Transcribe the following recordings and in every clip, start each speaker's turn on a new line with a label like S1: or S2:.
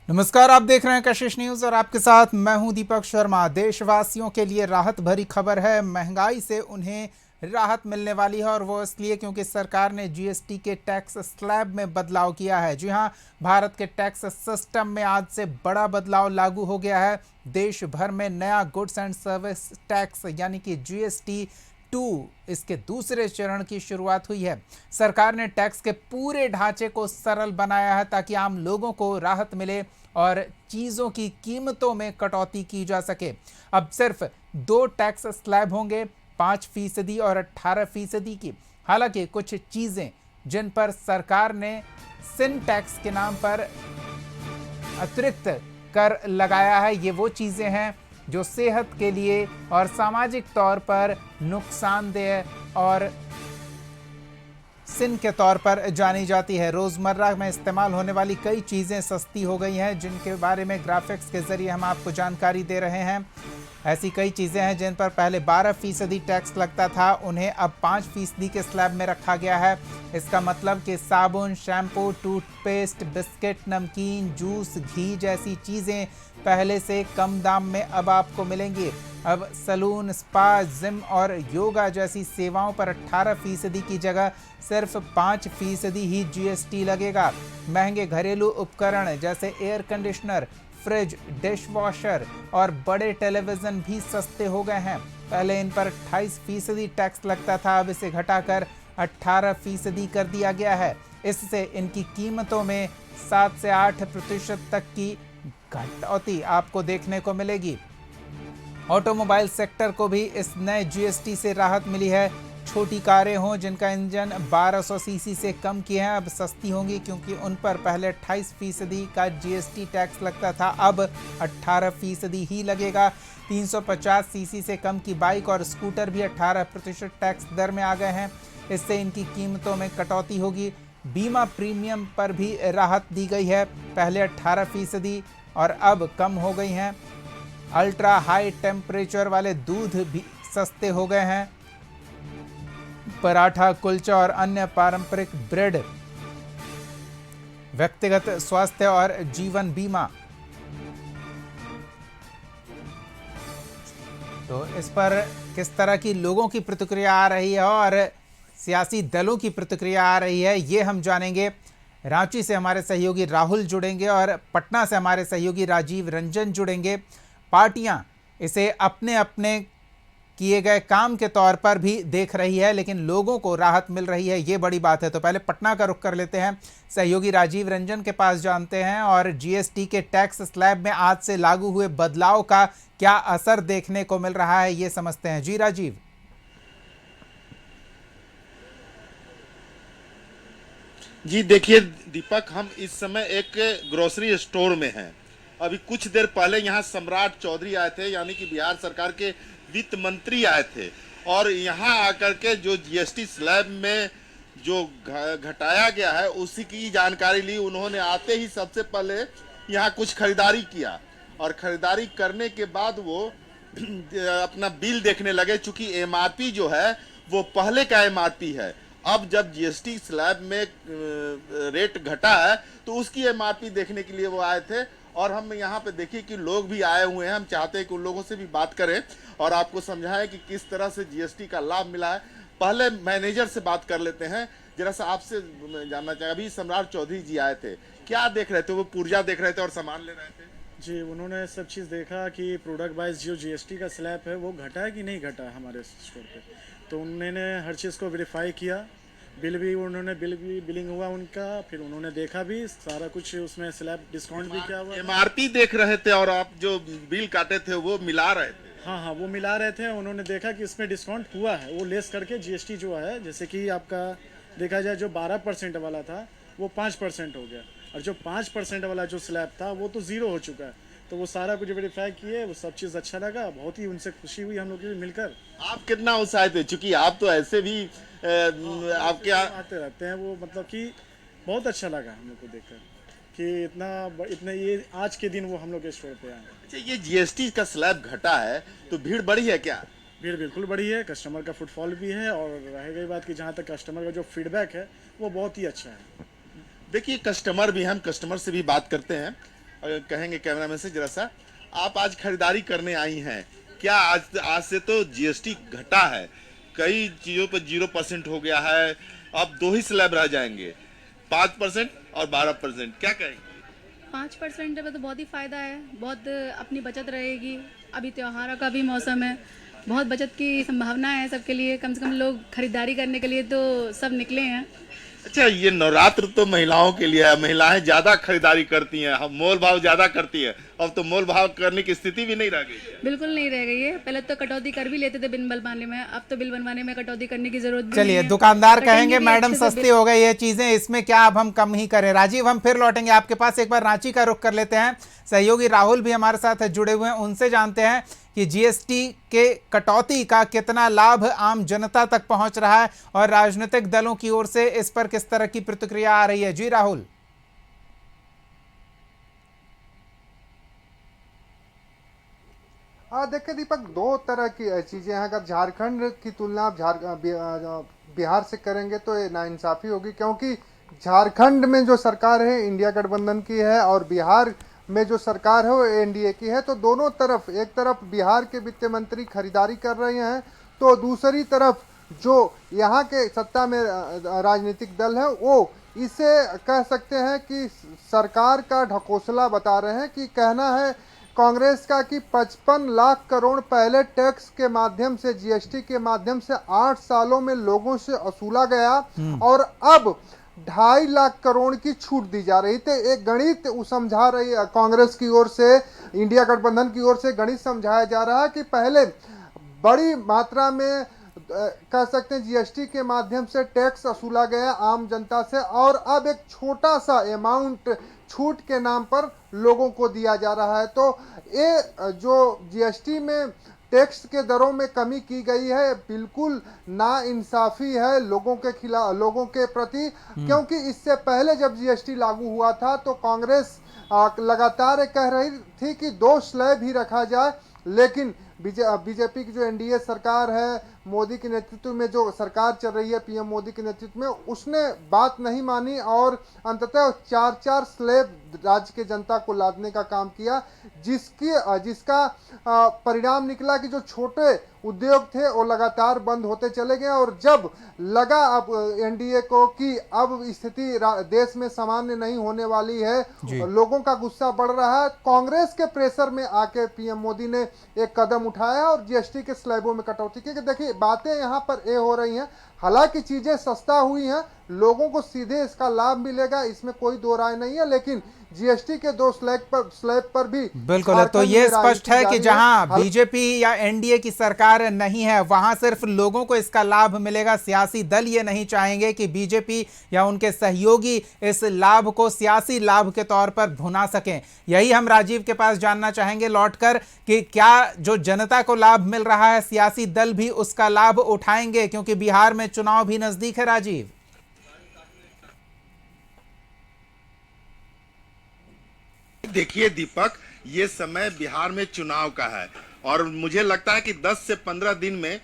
S1: नमस्कार, आप देख रहे हैं कशिश न्यूज और आपके साथ मैं हूं दीपक शर्मा। देशवासियों के लिए राहत भरी खबर है। महंगाई से उन्हें राहत मिलने वाली है और वो इसलिए क्योंकि सरकार ने जीएसटी के टैक्स स्लैब में बदलाव किया है। जी हां, भारत के टैक्स सिस्टम में आज से बड़ा बदलाव लागू हो गया है। देश भर में नया गुड्स एंड सर्विस टैक्स यानी कि जीएसटी 2 इसके दूसरे चरण की शुरुआत हुई है। सरकार ने टैक्स के पूरे ढांचे को सरल बनाया है ताकि आम लोगों को राहत मिले और चीज़ों की कीमतों में कटौती की जा सके। अब सिर्फ दो टैक्स स्लैब होंगे, 5% और 18% की। हालांकि कुछ चीज़ें जिन पर सरकार ने सिन टैक्स के नाम पर अतिरिक्त कर लगाया है, ये वो चीज़ें हैं जो सेहत के लिए और सामाजिक तौर पर नुकसानदेह और सिन के तौर पर जानी जाती है। रोज़मर्रा में इस्तेमाल होने वाली कई चीज़ें सस्ती हो गई हैं, जिनके बारे में ग्राफिक्स के ज़रिए हम आपको जानकारी दे रहे हैं। ऐसी कई चीज़ें हैं जिन पर पहले 12% टैक्स लगता था, उन्हें अब 5% के स्लैब में रखा गया है। इसका मतलब कि साबुन, शैम्पू, टूथपेस्ट, बिस्किट, नमकीन, जूस, घी जैसी चीज़ें पहले से कम दाम में अब आपको मिलेंगी। अब सैलून, स्पा, जिम और योगा जैसी सेवाओं पर 18% की जगह सिर्फ 5% ही जीएसटी लगेगा। महंगे घरेलू उपकरण जैसे air conditioner, fridge, dish washer और बड़े टेलीविज़न भी सस्ते हो गए हैं। पहले इन पर 28% टैक्स लगता था, अब इसे घटाकर 18% कर दिया गया है। इससे इनकी कीमतों में 7 से 8% तक की कटौती आपको देखने को मिलेगी। ऑटोमोबाइल सेक्टर को भी इस नए जीएसटी से राहत मिली है। छोटी कारें हों जिनका इंजन 1200 सीसी से कम की है, अब सस्ती होंगी क्योंकि उन पर पहले 28% का जीएसटी टैक्स लगता था, अब 18% ही लगेगा। 350 सीसी से कम की बाइक और स्कूटर भी 18% टैक्स दर में आ गए हैं। इससे इनकी कीमतों में कटौती होगी। बीमा प्रीमियम पर भी राहत दी गई है, पहले 18% और अब कम हो गई हैं। अल्ट्रा हाई टेम्परेचर वाले दूध भी सस्ते हो गए हैं। पराठा, कुलचा और अन्य पारंपरिक ब्रेड, व्यक्तिगत स्वास्थ्य और जीवन बीमा। तो इस पर किस तरह की लोगों की प्रतिक्रिया आ रही है और सियासी दलों की प्रतिक्रिया आ रही है, ये हम जानेंगे। रांची से हमारे सहयोगी राहुल जुड़ेंगे और पटना से हमारे सहयोगी राजीव रंजन जुड़ेंगे। पार्टियां इसे अपने अपने किए गए काम के तौर पर भी देख रही है, लेकिन लोगों को राहत मिल रही है, ये बड़ी बात है। तो पहले पटना का रुख कर लेते हैं, सहयोगी राजीव रंजन के पास जानते हैं और जीएसटी के टैक्स स्लैब में आज से लागू हुए बदलाव का क्या असर देखने को मिल रहा है, ये समझते हैं। जी राजीव।
S2: जी देखिए दीपक, हम इस समय एक ग्रोसरी स्टोर में हैं। अभी कुछ देर पहले यहाँ सम्राट चौधरी आए थे, यानी कि बिहार सरकार के वित्त मंत्री आए थे, और यहाँ आकर के जो जीएसटी स्लैब में जो घटाया गया है उसी की जानकारी ली। उन्होंने आते ही सबसे पहले यहाँ कुछ खरीदारी किया और खरीदारी करने के बाद वो अपना बिल देखने लगे। चूंकि एमआरपी जो है वो पहले का एमआरपी है, अब जब जीएसटी स्लैब में रेट घटा है तो उसकी एमआरपी देखने के लिए वो आए थे। और हम यहाँ पे देखिए कि लोग भी आए हुए हैं। हम चाहते हैं कि उन लोगों से भी बात करें और आपको समझाएं कि किस तरह से जीएसटी का लाभ मिला है। पहले मैनेजर से बात कर लेते हैं। जरा सा आपसे जानना चाहिए, अभी सम्राट चौधरी जी आए थे, क्या देख रहे थे? वो पुर्जा देख रहे थे और सामान ले रहे थे?
S3: जी, उन्होंने सब चीज़ देखा कि प्रोडक्ट वाइज जो जीएसटी का स्लैब है वो घटा है कि नहीं घटा है हमारे स्टोर पे। तो उन्होंने हर चीज़ को वेरीफाई किया। बिल भी बिलिंग हुआ उनका, फिर उन्होंने देखा भी सारा कुछ, उसमें स्लैब डिस्काउंट भी किया हुआ।
S2: एमआरपी देख रहे थे और आप जो बिल काटे थे वो मिला रहे थे?
S3: हाँ हाँ, वो मिला रहे थे। उन्होंने देखा कि इसमें डिस्काउंट हुआ है, वो लेस करके जीएसटी जो है, जैसे कि आपका देखा जाए जो 12% वाला था वो 5% हो गया, और जो 5% वाला जो स्लैब था वो तो ज़ीरो हो चुका है। तो वो सारा कुछ वेरीफाई किए, वो सब चीज़ अच्छा लगा, बहुत ही उनसे खुशी हुई हम लोग की मिलकर।
S2: आप कितना उत्साहित थे, चूंकि आप तो ऐसे भी आपके
S3: आते रहते हैं वो, मतलब कि बहुत अच्छा लगा हम लोग को देखकर कि इतना ये आज के दिन वो हम लोग के स्टोर पे आए।
S2: अच्छा, ये जीएसटी का स्लैब घटा है तो भीड़ बढ़ी है क्या?
S3: भीड़ बिल्कुल बढ़ी है, कस्टमर का फुटफॉल भी है, और रह गई बात कि जहाँ तक कस्टमर का जो फीडबैक है वो बहुत ही अच्छा है।
S2: देखिए, कस्टमर भी, हम कस्टमर से भी बात करते हैं। कहेंगे कैमरामैन से जरा सा, आप आज खरीदारी करने आई हैं, क्या आज से तो जीएसटी घटा है, कई चीजों पर 0% हो गया है, अब 2 ही स्लैब रह जाएंगे, 5% और 12%, क्या कहेंगे?
S4: 5% में तो बहुत ही फ़ायदा है, बहुत अपनी बचत रहेगी। अभी त्योहारों का भी मौसम है, बहुत बचत की संभावना है सबके लिए। कम से कम लोग खरीदारी करने के लिए तो सब निकले हैं।
S2: अच्छा, ये नवरात्र तो महिलाओं के लिए है, महिलाएं ज्यादा खरीदारी करती हैं, हम मोल भाव ज्यादा करती है, अब तो मोल भाव करने की स्थिति भी नहीं रह गई है।
S4: बिल्कुल नहीं रह गई है। पहले तो कटौती कर भी लेते थे बिल बनवाने में, अब तो बिल बनवाने में कटौती करने की जरूरत भी नहीं
S1: चलिए,
S4: है।
S1: दुकानदार
S4: कटेंगे
S1: कहेंगे
S4: भी
S1: मैडम
S4: अच्छे से
S1: सस्ती हो गई ये चीजें, इसमें क्या अब हम कम ही करें। राजीव, हम फिर लौटेंगे आपके पास, एक बार रांची का रुख कर लेते हैं। सहयोगी राहुल भी हमारे साथ जुड़े हुए हैं, उनसे जानते हैं कि जीएसटी के कटौती का कितना लाभ आम जनता तक पहुंच रहा है और राजनीतिक दलों की ओर से इस पर किस तरह की प्रतिक्रिया आ रही है। जी राहुल।
S5: देखिए दीपक, दो तरह की चीजें हैं। अगर झारखंड की तुलना आप बिहार से करेंगे तो ये नाइंसाफी होगी, क्योंकि झारखंड में जो सरकार है इंडिया गठबंधन की है और बिहार में जो सरकार है वो एनडीए की है। तो दोनों तरफ, एक तरफ बिहार के वित्त मंत्री खरीदारी कर रहे हैं, तो दूसरी तरफ जो यहाँ के सत्ता में राजनीतिक दल है वो इसे कह सकते हैं कि सरकार का ढकोसला बता रहे हैं। कि कहना है कांग्रेस का कि 55 लाख करोड़ पहले टैक्स के माध्यम से, जीएसटी के माध्यम से 8 सालों में लोगों से वसूला गया और अब 2.5 लाख करोड़ की छूट दी जा रही थी। एक गणित समझा रही है कांग्रेस की ओर से, इंडिया गठबंधन की ओर से गणित समझाया जा रहा है कि पहले बड़ी मात्रा में कह सकते हैं जीएसटी के माध्यम से टैक्स वसूला गया आम जनता से, और अब एक छोटा सा अमाउंट छूट के नाम पर लोगों को दिया जा रहा है। तो ये जो जीएसटी में टैक्स के दरों में कमी की गई है, बिल्कुल नाइंसाफी है लोगों के खिलाफ, लोगों के प्रति। क्योंकि इससे पहले जब जीएसटी लागू हुआ था तो कांग्रेस लगातार कह रही थी कि 2 स्लैब ही रखा जाए, लेकिन बीजेपी की जो एनडीए सरकार है, मोदी के नेतृत्व में जो सरकार चल रही है, पीएम मोदी के नेतृत्व में, उसने बात नहीं मानी और अंततः 4 स्लैब राज्य के जनता को लादने का काम किया, जिसका परिणाम निकला कि जो छोटे उद्योग थे वो लगातार बंद होते चले गए। और जब लगा अब एनडीए को कि अब स्थिति देश में सामान्य नहीं होने वाली है, लोगों का गुस्सा बढ़ रहा है, कांग्रेस के प्रेशर में आके पीएम मोदी ने एक कदम उठाया और जीएसटी के स्लैबों में कटौती की। देखिए, बातें यहाँ पर ये हो रही हैं, हालांकि चीजें सस्ता हुई हैं, लोगों को सीधे इसका लाभ मिलेगा, इसमें कोई दो राय नहीं है, लेकिन जीएसटी के 2 स्लैब पर भी
S1: बिल्कुल है। तो ये स्पष्ट है कि जहां बीजेपी या एनडीए की सरकार नहीं है वहां सिर्फ लोगों को इसका लाभ मिलेगा। सियासी दल ये नहीं चाहेंगे कि बीजेपी या उनके सहयोगी इस लाभ को सियासी लाभ के तौर पर भुना सकें। यही हम राजीव के पास जानना चाहेंगे लौटकर कि क्या जो जनता को लाभ मिल रहा है सियासी दल भी उसका लाभ उठाएंगे, क्योंकि बिहार में चुनाव भी नजदीक है। राजीव,
S2: देखिए दीपक, ये समय बिहार में चुनाव का है और मुझे लगता है कि 10 से 15 दिन में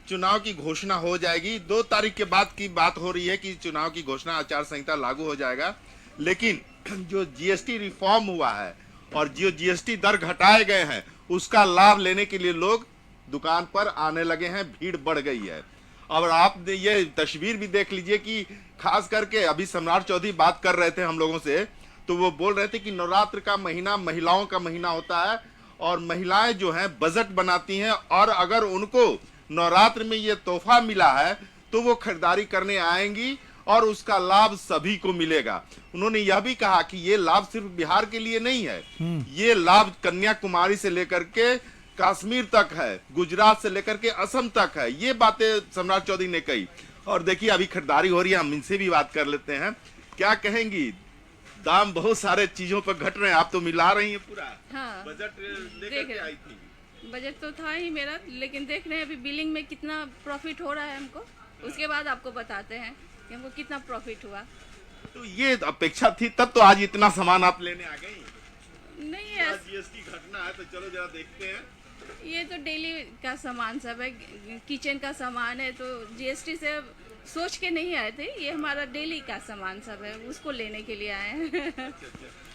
S2: चुनाव की घोषणा हो जाएगी। 2 तारीख के बाद की बात हो रही है कि चुनाव की घोषणा, आचार संहिता लागू हो जाएगा। लेकिन जो जीएसटी रिफॉर्म हुआ है और जो जीएसटी दर घटाए गए हैं उसका लाभ लेने के लिए लोग दुकान पर आने लगे हैं, भीड़ बढ़ गई है। और आप ये तस्वीर भी देख लीजिए कि खास करके अभी सम्राट चौधरी बात कर रहे थे हम लोगों से, तो वो बोल रहे थे कि नवरात्र का महीना महिलाओं का महीना होता है और महिलाएं जो हैं बजट बनाती हैं, और अगर उनको नवरात्र में ये तोहफा मिला है तो वो खरीदारी करने आएंगी और उसका लाभ सभी को मिलेगा। उन्होंने यह भी कहा कि ये लाभ सिर्फ बिहार के लिए नहीं है, ये लाभ कन्याकुमारी से लेकर के कश्मीर तक है, गुजरात से लेकर के असम तक है। ये बातें सम्राट चौधरी ने कही। और देखिए, अभी खरीदारी हो रही है, हम इनसे भी बात कर लेते हैं। क्या कहेंगी, दाम बहुत सारे चीजों पर घट रहे हैं, आप तो मिला रही हैं पूरा।
S6: हाँ,
S2: बजट लेकर के आई थी।
S6: बजट तो था ही मेरा, लेकिन देख रहे हैं अभी बिलिंग में कितना प्रॉफिट हो रहा है हमको, उसके बाद आपको बताते हैं कि हमको कितना प्रॉफिट हुआ।
S2: तो ये अपेक्षा थी तब तो आज इतना सामान आप लेने आ गई।
S6: नहीं है,
S2: जीएसटी घटना है तो चलो जरा देखते हैं।
S6: ये तो डेली का सामान सब है, किचन का सामान है, तो जीएसटी से सोच के नहीं आए थे, ये हमारा डेली का सामान सब है, उसको लेने के लिए आए हैं।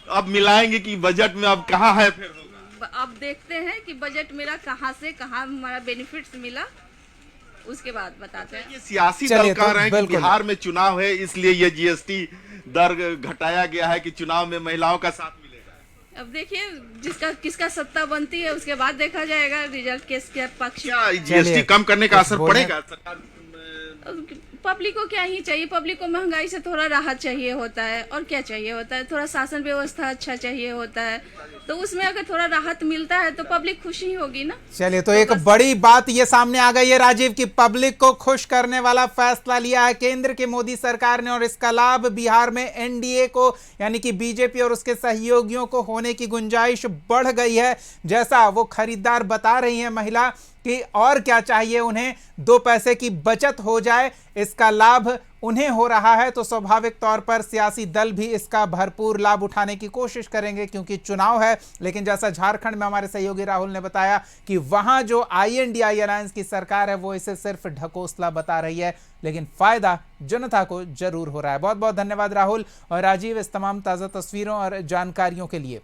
S2: अब मिलाएंगे कि बजट में अब कहाँ है फिर होगा?
S6: अब देखते हैं कि बजट मेरा कहाँ से कहाँ हमारा बेनिफिट्स मिला, उसके बाद बताते हैं।
S2: ये सियासी दल
S1: चलिए,
S2: कह
S1: तो
S2: रहे हैं कि
S1: बिल्कुल।
S2: बिहार में चुनाव है इसलिए ये जीएसटी दर घटाया गया है कि चुनाव में महिलाओं का साथ मिलेगा।
S6: अब देखिए जिसका किसका सत्ता बनती है उसके बाद देखा जाएगा रिजल्ट किसके पक्ष।
S2: क्या जीएसटी कम करने का
S1: कुछ
S2: असर
S1: बोलें?
S2: पड़ेगा सरकार?
S6: पब्लिक को क्या ही चाहिए, पब्लिक को महंगाई से थोड़ा राहत चाहिए होता है, और क्या चाहिए होता है, थोड़ा शासन व्यवस्था अच्छा चाहिए होता है, तो उसमें अगर थोड़ा राहत मिलता है तो पब्लिक खुश ही होगी ना।
S1: चलिए, तो एक बड़ी बात ये सामने आ गई है राजीव की पब्लिक को खुश करने वाला फैसला लिया है केंद्र की मोदी सरकार ने, और इसका लाभ बिहार में एनडीए को यानी कि बीजेपी और उसके सहयोगियों को होने की गुंजाइश बढ़ गई है। जैसा वो खरीदार बता रही है महिला कि और क्या चाहिए उन्हें, 2 पैसे की बचत हो जाए, इसका लाभ उन्हें हो रहा है, तो स्वाभाविक तौर पर सियासी दल भी इसका भरपूर लाभ उठाने की कोशिश करेंगे क्योंकि चुनाव है। लेकिन जैसा झारखंड में हमारे सहयोगी राहुल ने बताया कि वहां जो INDI अलायंस की सरकार है वो इसे सिर्फ ढकोसला बता रही है, लेकिन फायदा जनता को जरूर हो रहा है। बहुत बहुत धन्यवाद राहुल और राजीव इस तमाम ताजा तस्वीरों और जानकारियों के लिए।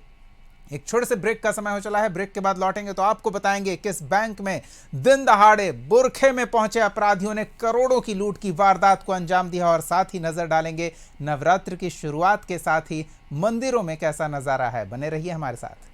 S1: एक छोटे से ब्रेक का समय हो चला है, ब्रेक के बाद लौटेंगे तो आपको बताएंगे किस बैंक में दिन दहाड़े बुरखे में पहुंचे अपराधियों ने करोड़ों की लूट की वारदात को अंजाम दिया, और साथ ही नजर डालेंगे नवरात्र की शुरुआत के साथ ही मंदिरों में कैसा नजारा है। बने रहिए हमारे साथ।